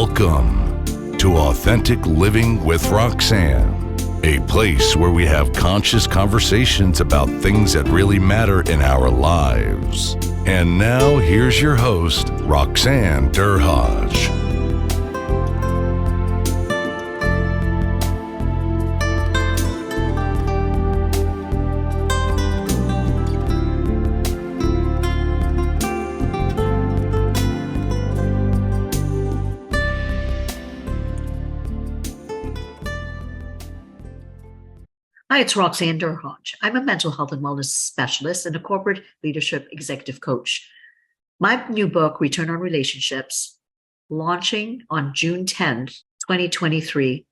Welcome to Authentic Living with Roxanne, a place where we have conscious conversations about things that really matter in our lives. And now here's your host, Roxanne Derhodge. Hi, it's Roxanne Derhodge. I'm a mental health and wellness specialist and a corporate leadership executive coach. My new book, Return on Relationships, launching on June 10th, 2023,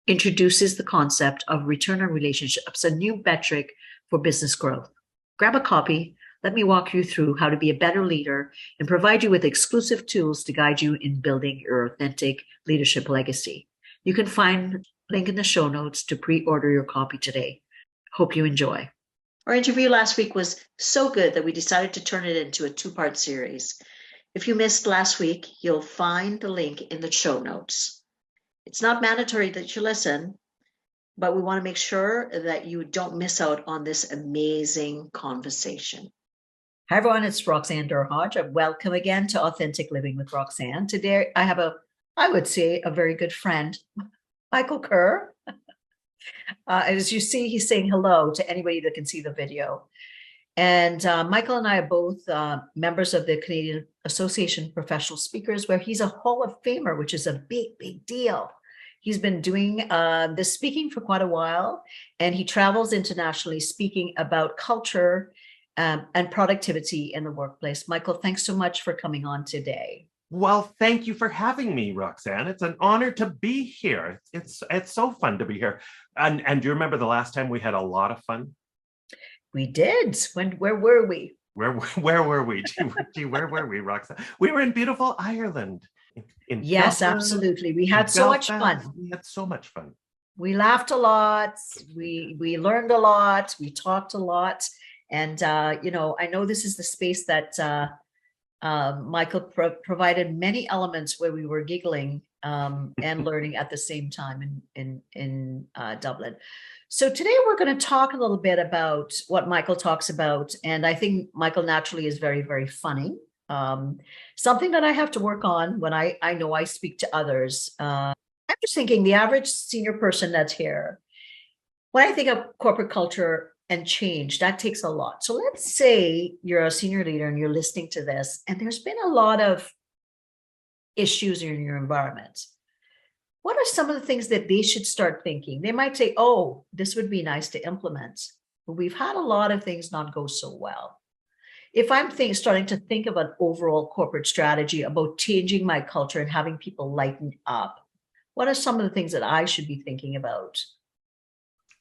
introduces the concept of return on relationships, a new metric for business growth. Grab a copy. Let me walk you through how to be a better leader and provide you with exclusive tools to guide you in building your authentic leadership legacy. You can find link in the show notes to pre-order your copy today. Hope you enjoy. Our interview last week was so good that we decided to turn it into a two-part series. If you missed last week, you'll find the link in the show notes. It's not mandatory that you listen, but we want to make sure that you don't miss out on this amazing conversation. Hi everyone, it's Roxanne Derhodge. Welcome again to Authentic Living with Roxanne. Today I have I would say, a very good friend, Michael Kerr. As you see, he's saying hello to anybody that can see the video. And Michael and I are both members of the Canadian Association of Professional Speakers, where he's a Hall of Famer, which is a big, big deal. He's been doing this speaking for quite a while, and he travels internationally speaking about culture and productivity in the workplace. Michael, thanks so much for coming on today. Well, thank you for having me, Roxanne. It's an honor to be here. It's so fun to be here. And do you remember the last time we had a lot of fun? We did. Where were we? Where were we? Gee, where were we, Roxanne? We were in beautiful Ireland. Yes, Dublin, absolutely. We had so much fun. We had so much fun. We laughed a lot. We learned a lot. We talked a lot. And I know this is the space that Michael provided many elements where we were giggling and learning at the same time in Dublin. So today we're going to talk a little bit about what Michael talks about. And I think Michael naturally is very, very funny. Something that I have to work on when I know I speak to others. I'm just thinking the average senior person that's here, when I think of corporate culture and change, that takes a lot. So let's say you're a senior leader and you're listening to this, and there's been a lot of issues in your environment. What are some of the things that they should start thinking? They might say, oh, this would be nice to implement, but we've had a lot of things not go so well. If I'm starting to think of an overall corporate strategy about changing my culture and having people lighten up, what are some of the things that I should be thinking about?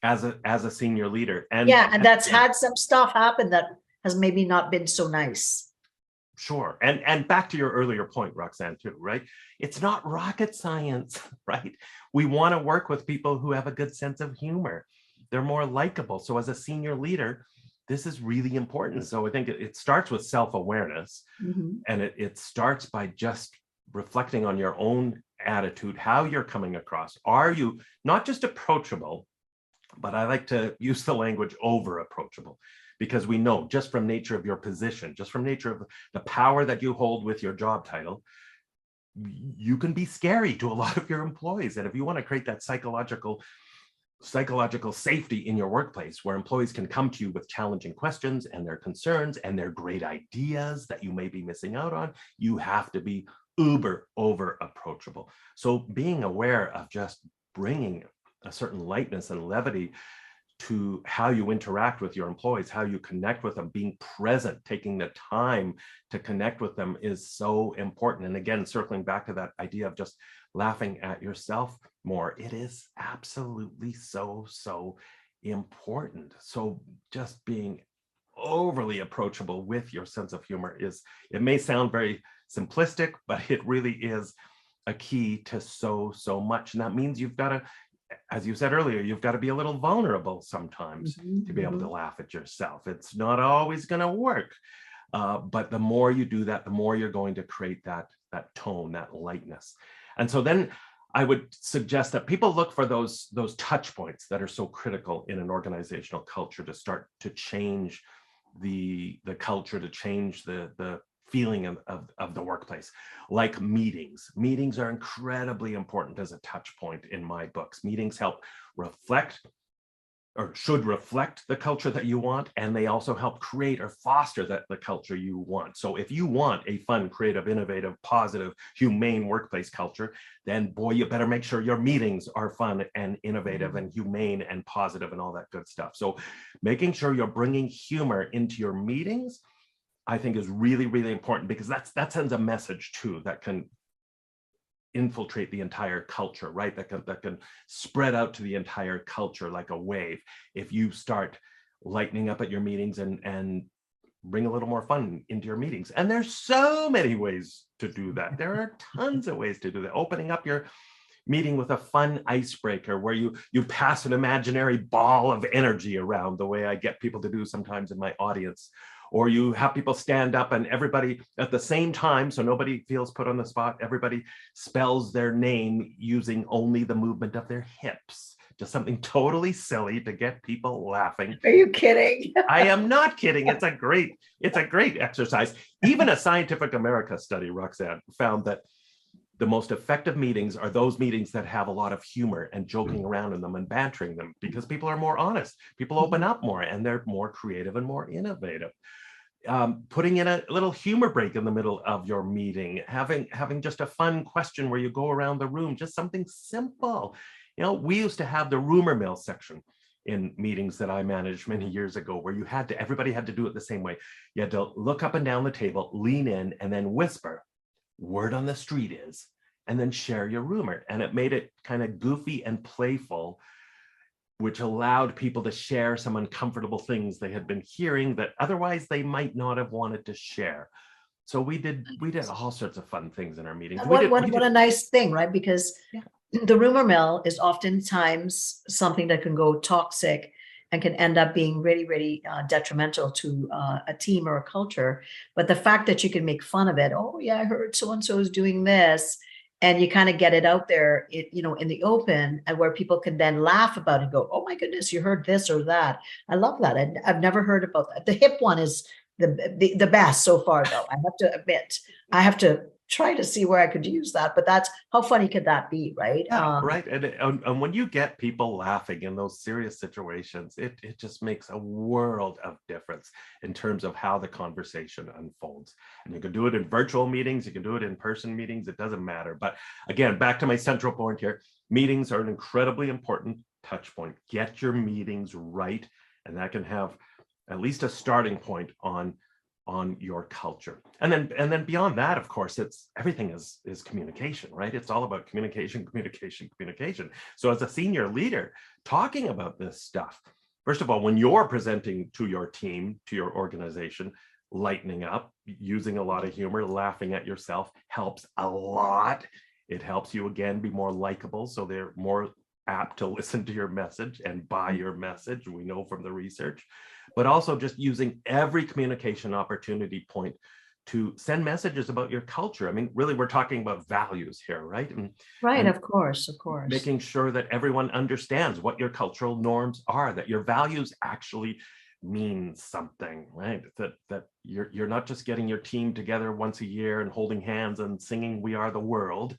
As a senior leader. And that's had some stuff happen that has maybe not been so nice. Sure. And back to your earlier point, Roxanne, too, right? It's not rocket science, right? We want to work with people who have a good sense of humor. They're more likable. So as a senior leader, this is really important. So I think it starts with self-awareness, and it starts by just reflecting on your own attitude, how you're coming across. Are you not just approachable, but I like to use the language over approachable, because we know just from nature of your position, just from nature of the power that you hold with your job title, you can be scary to a lot of your employees. And if you want to create that psychological safety in your workplace, where employees can come to you with challenging questions and their concerns and their great ideas that you may be missing out on, you have to be uber over approachable. So being aware of just bringing a certain lightness and levity to how you interact with your employees, how you connect with them, being present, taking the time to connect with them is so important. And again, circling back to that idea of just laughing at yourself more, it is absolutely so important. So just being overly approachable with your sense of humor it may sound very simplistic, but it really is a key to so much. And that means you've got to, as you said earlier, you've got to be a little vulnerable sometimes to be able to laugh at yourself. It's not always going to work. But the more you do that, the more you're going to create that tone, that lightness. And so then I would suggest that people look for those touch points that are so critical in an organizational culture to start to change the culture, to change the feeling of the workplace. Like meetings. Meetings are incredibly important as a touch point in my books. Meetings help reflect, or should reflect, the culture that you want, and they also help create or foster the culture you want. So if you want a fun, creative, innovative, positive, humane workplace culture, then boy, you better make sure your meetings are fun and innovative and humane and positive and all that good stuff. So making sure you're bringing humor into your meetings, I think, is really, really important, because that sends a message too that can infiltrate the entire culture, right? That can spread out to the entire culture like a wave. If you start lightening up at your meetings and bring a little more fun into your meetings. And there's so many ways to do that. There are tons of ways to do that. Opening up your meeting with a fun icebreaker where you pass an imaginary ball of energy around, the way I get people to do sometimes in my audience. Or you have people stand up and everybody at the same time, so nobody feels put on the spot, everybody spells their name using only the movement of their hips. Just something totally silly to get people laughing. Are you kidding? I am not kidding. It's a great exercise. Even a Scientific America study, Roxanne, found that the most effective meetings are those meetings that have a lot of humor and joking around in them and bantering them, because people are more honest. People open up more and they're more creative and more innovative. Putting in a little humor break in the middle of your meeting, having just a fun question where you go around the room, just something simple. You know, we used to have the rumor mill section in meetings that I managed many years ago, where everybody had to do it the same way. You had to look up and down the table, lean in, and then whisper, "Word on the street is," and then share your rumor. And it made it kind of goofy and playful, which allowed people to share some uncomfortable things they had been hearing that otherwise they might not have wanted to share. So we did all sorts of fun things in our meetings. What a nice thing, right? Because the rumor mill is oftentimes something that can go toxic and can end up being really, really detrimental to a team or a culture. But the fact that you can make fun of it, oh yeah, I heard so-and-so is doing this, and you kind of get it out there, in the open, and where people can then laugh about it and go, oh my goodness, you heard this or that. I love that. I've never heard about that. The hip one is the best so far, though. I have to admit, I have to try to see where I could use that, but that's how funny could that be, right? Right. And when you get people laughing in those serious situations, it just makes a world of difference in terms of how the conversation unfolds. And you can do it in virtual meetings, you can do it in person meetings, it doesn't matter. But again, back to my central point here, meetings are an incredibly important touch point. Get your meetings right, and that can have at least a starting point on your culture. And then beyond that, of course, it's everything is communication, right? It's all about communication. So as a senior leader, talking about this stuff, first of all, when you're presenting to your team, to your organization, lightening up, using a lot of humor, laughing at yourself helps a lot. It helps you, again, be more likable, so they're more apt to listen to your message and buy your message. We know from the research. But also just using every communication opportunity point to send messages about your culture. I mean, really, we're talking about values here, right? And of course. Making sure that everyone understands what your cultural norms are, that your values actually mean something, right? That you're not just getting your team together once a year and holding hands and singing "We Are the World"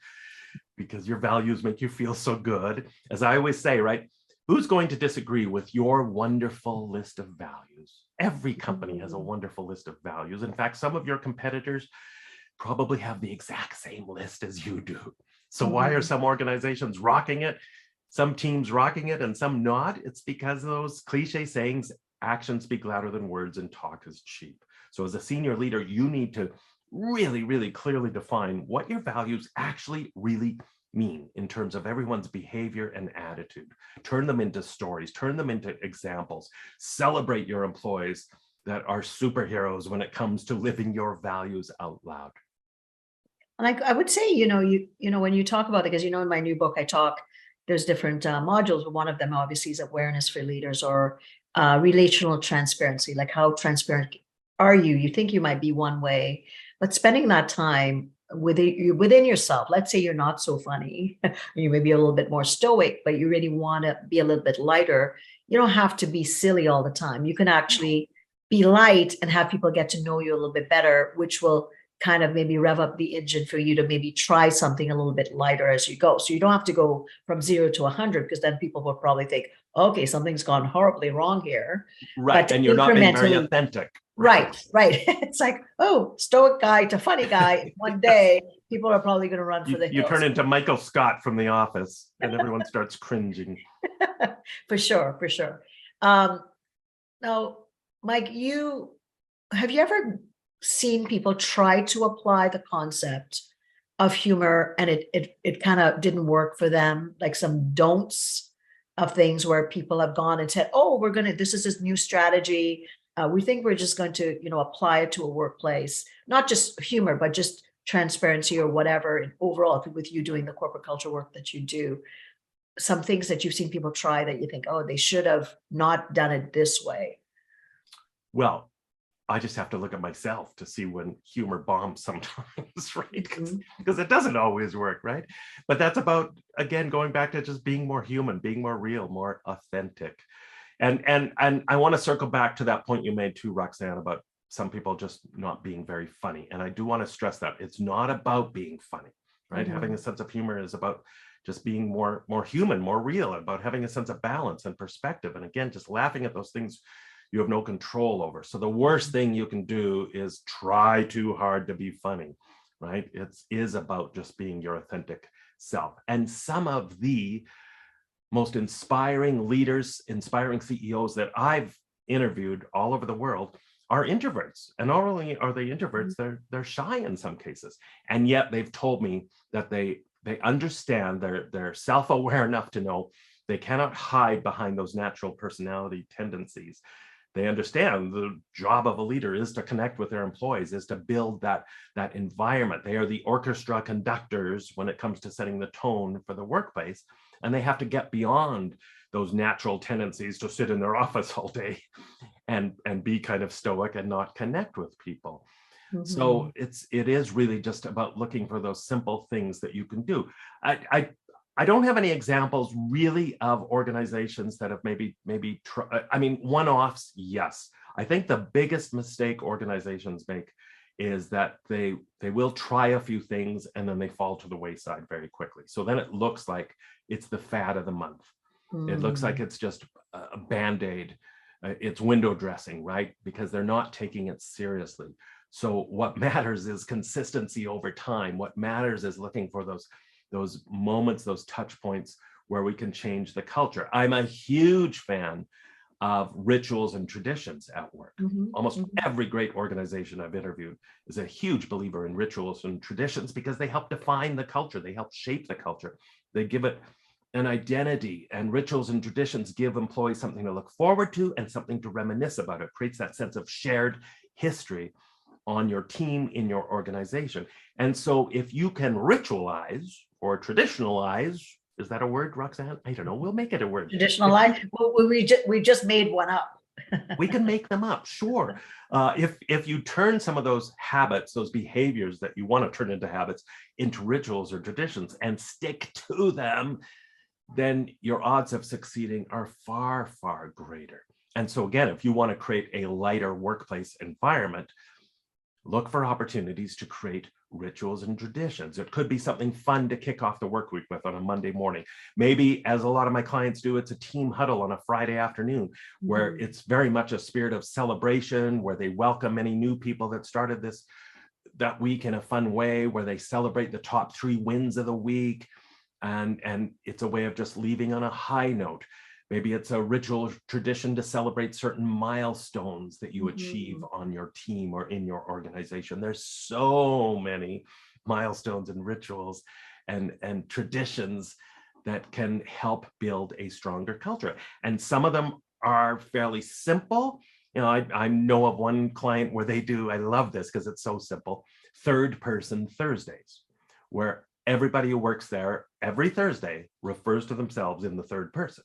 because your values make you feel so good. As I always say, right? Who's going to disagree with your wonderful list of values? Every company has a wonderful list of values. In fact, some of your competitors probably have the exact same list as you do. So why are some organizations rocking it, some teams rocking it, and some not? It's because those cliche sayings, actions speak louder than words and talk is cheap. So as a senior leader, you need to really, really clearly define what your values actually really mean in terms of everyone's behavior and attitude. Turn them into stories, turn them into examples, celebrate your employees that are superheroes when it comes to living your values out loud. And I would say, when you talk about it, because, in my new book, there's different modules, but one of them obviously is awareness for leaders, or relational transparency, like how transparent are you? You think you might be one way, but spending that time within yourself. Let's say you're not so funny, you may be a little bit more stoic, but you really want to be a little bit lighter. You don't have to be silly all the time. You can actually be light and have people get to know you a little bit better, which will kind of maybe rev up the engine for you to maybe try something a little bit lighter as you go. So you don't have to go from 0 to 100, because then people will probably think, okay, something's gone horribly wrong here. Right. But And you're not being very incrementally- authentic. Right. It's like, oh, stoic guy to funny guy. One day, people are probably going to run for the You hills. turn into Michael Scott from The Office, and everyone starts cringing. For sure. Now, Mike, have you ever seen people try to apply the concept of humor and it kind of didn't work for them, like some don'ts of things where people have gone and said, oh, this is this new strategy. We think we're just going to, apply it to a workplace, not just humor, but just transparency or whatever. And overall, with you doing the corporate culture work that you do, some things that you've seen people try that you think, oh, they should have not done it this way. Well, I just have to look at myself to see when humor bombs sometimes, right? Because it doesn't always work, right? But that's about, again, going back to just being more human, being more real, more authentic. And I want to circle back to that point you made too, Roxanne, about some people just not being very funny. And I do want to stress that it's not about being funny, right? Mm-hmm. Having a sense of humor is about just being more human, more real, about having a sense of balance and perspective. And again, just laughing at those things you have no control over. So the worst thing you can do is try too hard to be funny, right? It is about just being your authentic self. And some of the most inspiring leaders, inspiring CEOs that I've interviewed all over the world are introverts. And not only are they introverts, they're shy in some cases. And yet they've told me that they understand, they're self-aware enough to know they cannot hide behind those natural personality tendencies. They understand the job of a leader is to connect with their employees, is to build that environment. They are the orchestra conductors when it comes to setting the tone for the workplace. And they have to get beyond those natural tendencies to sit in their office all day and be kind of stoic and not connect with people. Mm-hmm. So it is really just about looking for those simple things that you can do. I don't have any examples really of organizations that have maybe one-offs, yes. I think the biggest mistake organizations make is that they will try a few things and then they fall to the wayside very quickly. So then it looks like it's the fad of the month. It looks like it's just a Band-Aid. It's window dressing, right? Because they're not taking it seriously. So what matters is consistency over time. What matters is looking for those moments, those touch points where we can change the culture. I'm a huge fan of rituals and traditions at work. Almost every great organization I've interviewed is a huge believer in rituals and traditions because they help define the culture. They help shape the culture. They give it an identity, and rituals and traditions give employees something to look forward to and something to reminisce about. It creates that sense of shared history on your team, in your organization. And so if you can ritualize or traditionalize, is that a word, Roxanne? I don't know. We'll make it a word. Traditionalize? Well, we just made one up. We can make them up, sure. If you turn some of those habits, those behaviors that you want to turn into habits, into rituals or traditions and stick to them, then your odds of succeeding are far, far greater. And so again, if you want to create a lighter workplace environment, look for opportunities to create rituals and traditions. It could be something fun to kick off the work week with on a Monday morning. Maybe, as a lot of my clients do, it's a team huddle on a Friday afternoon where it's very much a spirit of celebration, where they welcome any new people that started that week in a fun way, where they celebrate the top 3 wins of the week. And it's a way of just leaving on a high note. Maybe it's a ritual tradition to celebrate certain milestones that you achieve on your team or in your organization. There's so many milestones and rituals and traditions that can help build a stronger culture. And some of them are fairly simple. You know, I know of one client where they do, I love this because it's so simple, third person Thursdays, where everybody who works there every Thursday refers to themselves in the third person.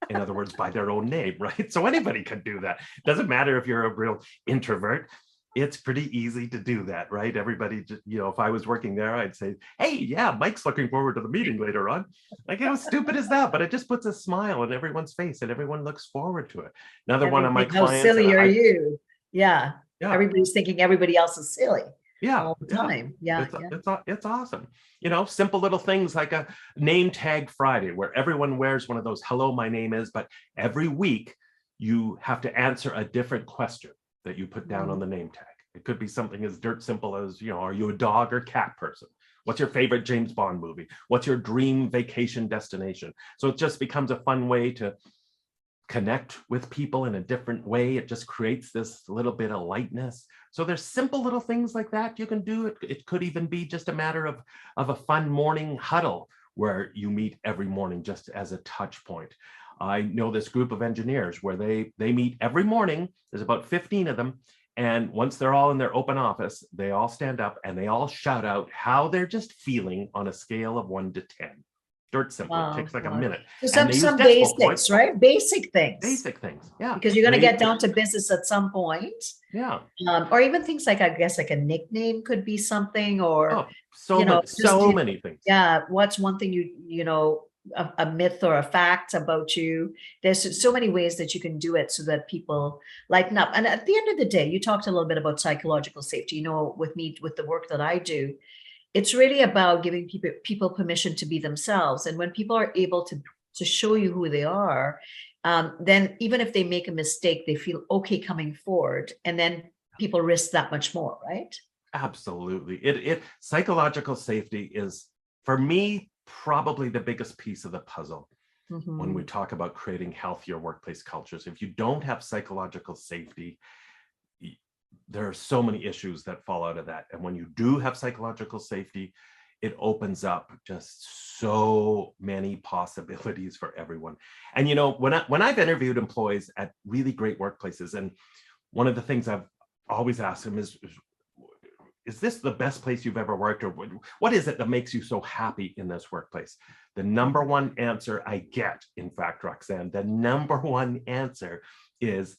In other words, by their own name, right? So anybody can do that. Doesn't matter if you're a real introvert. it's pretty easy to do that, right? Everybody just, if I was working there, I'd say, hey, yeah, Mike's looking forward to the meeting later on. Like, how stupid is that? But it just puts a smile on everyone's face and everyone looks forward to it. Another one of my How clients. silly are you? Yeah. Yeah. Everybody's thinking everybody else is silly. Yeah, all the time. Yeah, it's awesome. Simple little things like a name tag Friday, where everyone wears one of those "Hello, my name is," but every week you have to answer a different question that you put down on the name tag. It could be something as dirt simple as, are you a dog or cat person? What's your favorite James Bond movie? What's your dream vacation destination? So it just becomes a fun way to connect with people in a different way. It just creates this little bit of lightness. So there's simple little things like that you can do. It could even be just a matter of a fun morning huddle where you meet every morning just as a touch point. I know this group of engineers where they meet every morning. There's about 15 of them. And once they're all in their open office, they all stand up and they all shout out how they're just feeling on a scale of 1 to 10. Dirt simple. It takes like a minute. So some basics, right? Basic things. Basic things, yeah. Because you're going to get down to business at some point. Yeah. Or even things like, I guess, like a nickname could be something, or so many things. Yeah. What's one thing a myth or a fact about you? There's so many ways that you can do it so that people lighten up. And at the end of the day, you talked a little bit about psychological safety. With me, with the work that I do, it's really about giving people permission to be themselves. And when people are able to show you who they are, then even if they make a mistake, they feel okay coming forward. And then people risk that much more, right? Absolutely. Psychological safety is, for me, probably the biggest piece of the puzzle when we talk about creating healthier workplace cultures. If you don't have psychological safety, there are so many issues that fall out of that. And when you do have psychological safety, it opens up just so many possibilities for everyone. And when I've interviewed employees at really great workplaces, and one of the things I've always asked them is this the best place you've ever worked? Or what is it that makes you so happy in this workplace? The number one answer I get, in fact, Roxanne, the number one answer is,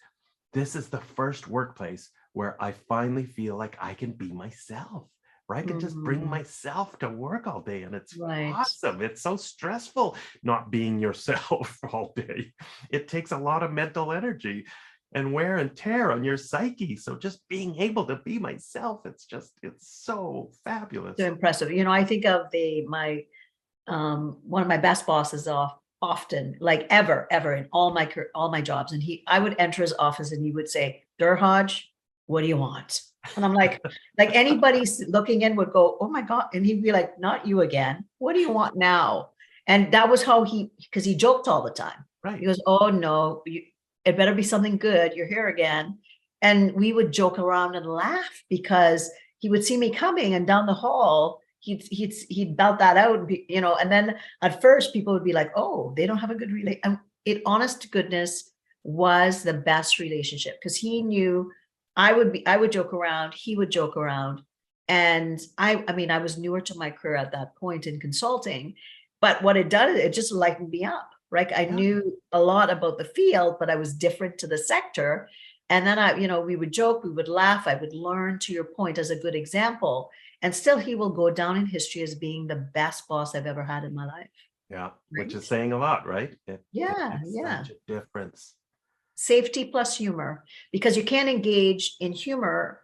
this is the first workplace where I finally feel like I can be myself, where I can just bring myself to work all day. And it's awesome. It's so stressful not being yourself all day. It takes a lot of mental energy and wear and tear on your psyche. So just being able to be myself, it's so fabulous. So impressive. I think of one of my best bosses often, like ever in all my jobs. And I would enter his office and he would say, "Durhaj, what do you want?" And I'm like anybody looking in would go, "Oh my God." And he'd be like, "Not you again. What do you want now?" And that was how because he joked all the time. Right. He goes, "Oh no, it better be something good. You're here again." And we would joke around and laugh because he would see me coming, and down the hall, he'd belt that out, and then at first people would be like, "Oh, they don't have a good relationship." And it, honest to goodness, was the best relationship, because he knew I would joke around, he would joke around. And I was newer to my career at that point in consulting, but what it did, it just lightened me up, right? I knew a lot about the field, but I was different to the sector. And then we would joke, we would laugh, I would learn, to your point, as a good example. And still he will go down in history as being the best boss I've ever had in my life. Yeah, right? Which is saying a lot, right? It's such a difference. Safety plus humor, because you can't engage in humor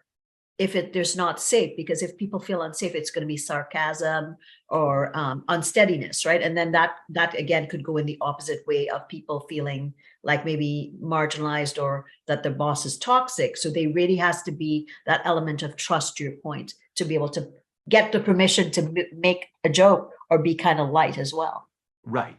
if there's not safe, because if people feel unsafe, it's going to be sarcasm or unsteadiness, right? And then that again could go in the opposite way of people feeling like maybe marginalized or that their boss is toxic. So they really has to be that element of trust, to your point, to be able to get the permission to make a joke or be kind of light as well. Right.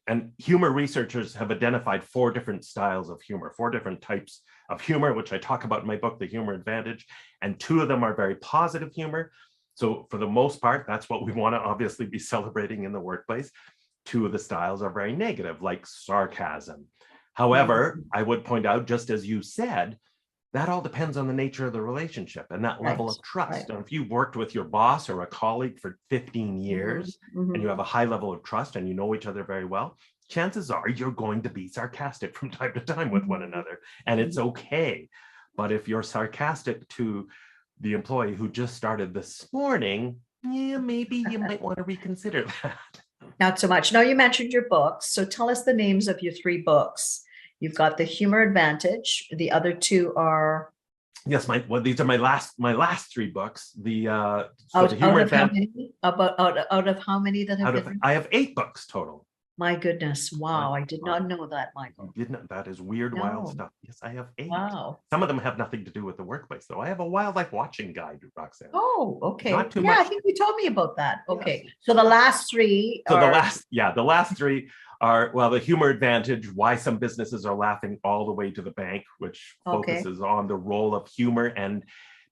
And humor researchers have identified 4 different styles of humor, 4 different types of humor, which I talk about in my book, The Humor Advantage. And 2 of them are very positive humor. So for the most part, that's what we want to obviously be celebrating in the workplace. 2 of the styles are very negative, like sarcasm. However, I would point out, just as you said, that all depends on the nature of the relationship and that level of trust. And if you've worked with your boss or a colleague for 15 years and you have a high level of trust and you know each other very well, chances are you're going to be sarcastic from time to time with one another, and it's okay. But if you're sarcastic to the employee who just started this morning, yeah, maybe you might want to reconsider that. Not so much. Now, you mentioned your books. So tell us the names of your 3 books. You've got the Humour Advantage. The other 2 are... Yes, these are my last 3 books. The out Humour of how Advantage. many? Out of how many that have been? I have 8 books total. My goodness. Wow. I did not know that, Michael. You didn't? That is weird, wild stuff. Yes, I have 8. Wow. Some of them have nothing to do with the workplace, though. I have a wildlife watching guide, Roxanne. Oh, okay. Not too yeah, much. I think you told me about that. Okay. Yes. So the last 3 So are... the last 3 are, well, the Humour Advantage, why some businesses are laughing all the way to the bank, which focuses on the role of humor and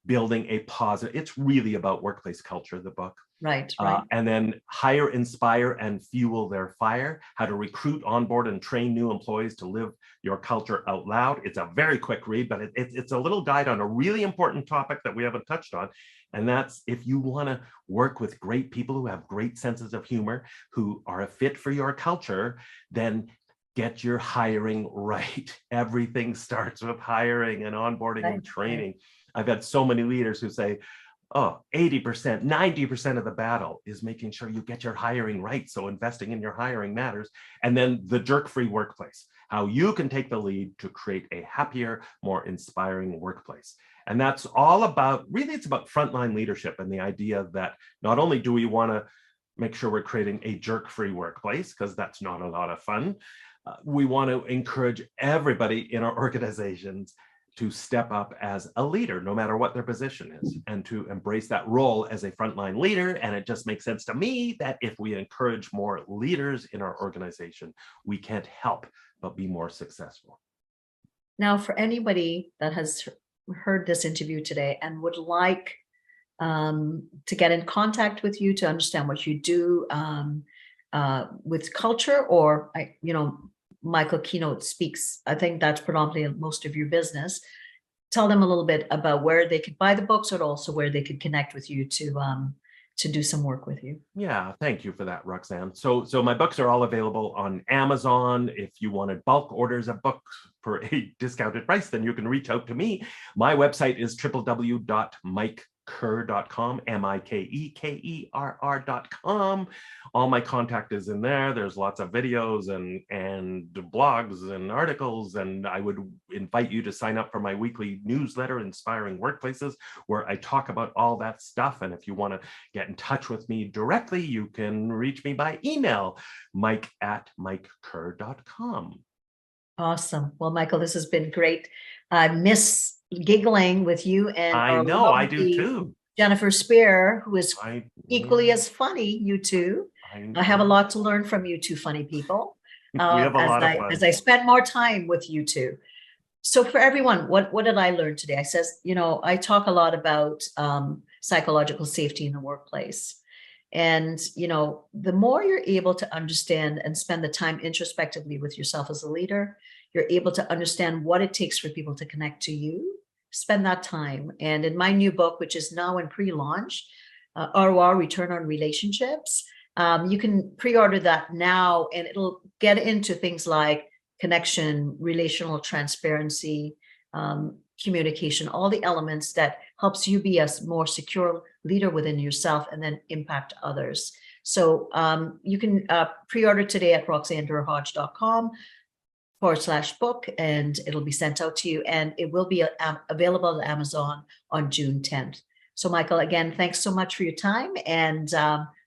building a positive. It's really about workplace culture, the book. Right. And then Hire, Inspire, and Fuel Their Fire, how to recruit, onboard, and train new employees to live your culture out loud. It's a very quick read, but it's a little guide on a really important topic that we haven't touched on. And that's, if you want to work with great people who have great senses of humor, who are a fit for your culture, then get your hiring right. Everything starts with hiring and onboarding and training. I've had so many leaders who say, oh, 80%, 90% of the battle is making sure you get your hiring right. So investing in your hiring matters. And then the jerk-free workplace, how you can take the lead to create a happier, more inspiring workplace. And that's all about, really, it's about frontline leadership and the idea that not only do we want to make sure we're creating a jerk-free workplace, because that's not a lot of fun, we want to encourage everybody in our organizations to step up as a leader, no matter what their position is, and to embrace that role as a frontline leader. And it just makes sense to me that if we encourage more leaders in our organization, we can't help but be more successful. Now, for anybody that has heard this interview today and would like to get in contact with you to understand what you do with culture, or Michael Keynote speaks, I think that's predominantly most of your business. Tell them a little bit about where they could buy the books, or also where they could connect with you to do some work with you. Yeah, thank you for that, Roxanne. So my books are all available on Amazon. If you wanted bulk orders of books for a discounted price, then you can reach out to me. My website is www.mikekerr.com, MikeKerr.com. All my contact is in there. There's lots of videos and blogs and articles, and I would invite you to sign up for my weekly newsletter, Inspiring Workplaces, where I talk about all that stuff. And if you want to get in touch with me directly, you can reach me by email, mike@mikekerr.com. Awesome. Well, Michael, this has been great. I miss giggling with you, and I know, I do too. Jennifer Spear, who is equally as funny, you two. I have a lot to learn from you two funny people. We have a lot of fun. As I spend more time with you two. So for everyone, what did I learn today? I says, I talk a lot about psychological safety in the workplace. And, the more you're able to understand and spend the time introspectively with yourself as a leader, you're able to understand what it takes for people to connect to you. Spend that time. And in my new book, which is now in pre-launch, ROR, Return on Relationships, you can pre-order that now, and it'll get into things like connection, relational transparency, communication, all the elements that helps you be a more secure leader within yourself and then impact others. So you can pre-order today at roxannedurhodge.com/book, and it'll be sent out to you, and it will be available at Amazon on June 10th. So Michael, again, thanks so much for your time, and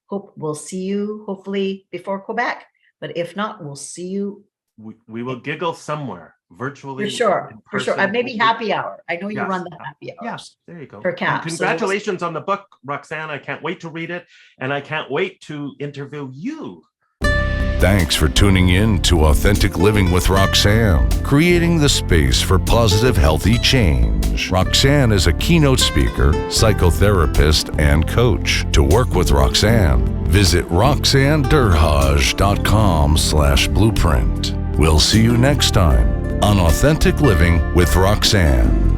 hope we'll see you hopefully before Quebec, but if not, we'll see you. We will giggle somewhere virtually. For sure. Maybe happy hour. I know you run the happy hours. Yes, there you go. For CAP. Congratulations on the book, Roxanne. I can't wait to read it, and I can't wait to interview you. Thanks for tuning in to Authentic Living with Roxanne, creating the space for positive, healthy change. Roxanne is a keynote speaker, psychotherapist, and coach. To work with Roxanne, visit roxannedurhodge.com/blueprint. We'll see you next time on Authentic Living with Roxanne.